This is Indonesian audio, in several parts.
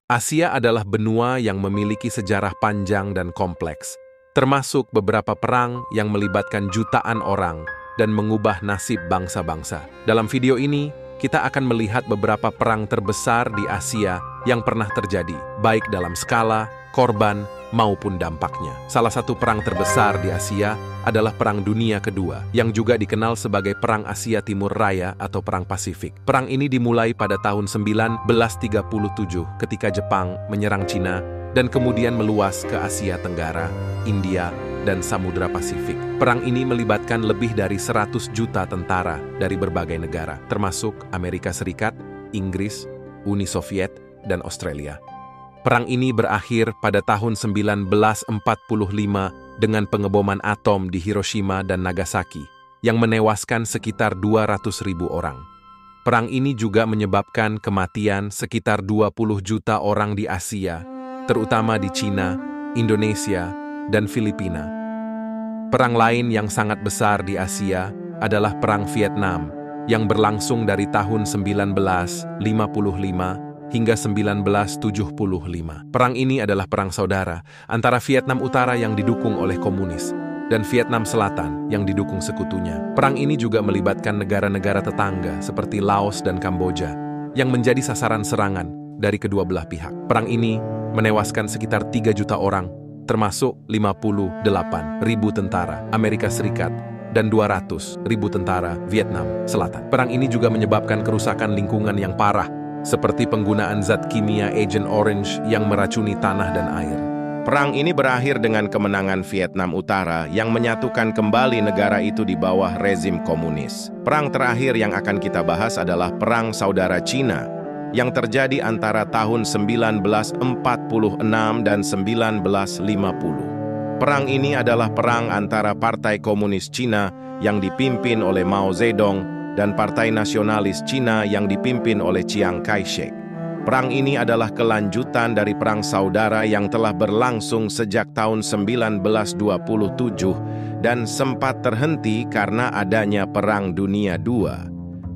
Asia adalah benua yang memiliki sejarah panjang dan kompleks, termasuk beberapa perang yang melibatkan jutaan orang dan mengubah nasib bangsa-bangsa. Dalam video ini, kita akan melihat beberapa perang terbesar di Asia yang pernah terjadi, baik dalam skala, korban, maupun dampaknya. Salah satu perang terbesar di Asia adalah Perang Dunia Kedua, yang juga dikenal sebagai Perang Asia Timur Raya atau Perang Pasifik. Perang ini dimulai pada tahun 1937 ketika Jepang menyerang Cina dan kemudian meluas ke Asia Tenggara, India, dan Samudra Pasifik. Perang ini melibatkan lebih dari 100 juta tentara dari berbagai negara, termasuk Amerika Serikat, Inggris, Uni Soviet, dan Australia. Perang ini berakhir pada tahun 1945 dengan pengeboman atom di Hiroshima dan Nagasaki, yang menewaskan sekitar 200.000 orang. Perang ini juga menyebabkan kematian sekitar 20 juta orang di Asia, terutama di Cina, Indonesia, dan Filipina. Perang lain yang sangat besar di Asia adalah Perang Vietnam, yang berlangsung dari tahun 1955 hingga 1975. Perang ini adalah perang saudara antara Vietnam Utara yang didukung oleh komunis dan Vietnam Selatan yang didukung sekutunya. Perang ini juga melibatkan negara-negara tetangga seperti Laos dan Kamboja yang menjadi sasaran serangan dari kedua belah pihak. Perang ini menewaskan sekitar 3 juta orang, termasuk 58.000 tentara Amerika Serikat dan 200.000 tentara Vietnam Selatan. Perang ini juga menyebabkan kerusakan lingkungan yang parah, seperti penggunaan zat kimia Agent Orange yang meracuni tanah dan air. Perang ini berakhir dengan kemenangan Vietnam Utara yang menyatukan kembali negara itu di bawah rezim komunis. Perang terakhir yang akan kita bahas adalah Perang Saudara Cina yang terjadi antara tahun 1946 dan 1950. Perang ini adalah perang antara Partai Komunis Cina yang dipimpin oleh Mao Zedong dan Partai Nasionalis Cina yang dipimpin oleh Chiang Kai-shek. Perang ini adalah kelanjutan dari Perang Saudara yang telah berlangsung sejak tahun 1927 dan sempat terhenti karena adanya Perang Dunia II.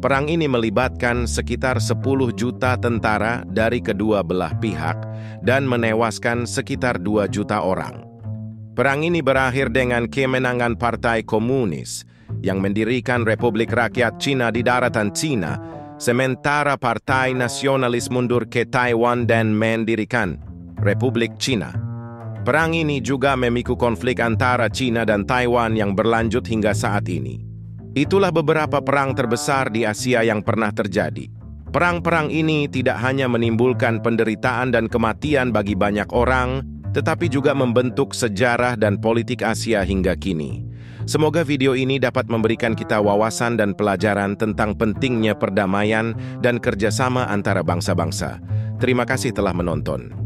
Perang ini melibatkan sekitar 10 juta tentara dari kedua belah pihak dan menewaskan sekitar 2 juta orang. Perang ini berakhir dengan kemenangan Partai Komunis yang mendirikan Republik Rakyat Cina di daratan Cina, sementara Partai Nasionalis mundur ke Taiwan dan mendirikan Republik Cina. Perang ini juga memicu konflik antara Cina dan Taiwan yang berlanjut hingga saat ini. Itulah beberapa perang terbesar di Asia yang pernah terjadi. Perang-perang ini tidak hanya menimbulkan penderitaan dan kematian bagi banyak orang, tetapi juga membentuk sejarah dan politik Asia hingga kini. Semoga video ini dapat memberikan kita wawasan dan pelajaran tentang pentingnya perdamaian dan kerjasama antara bangsa-bangsa. Terima kasih telah menonton.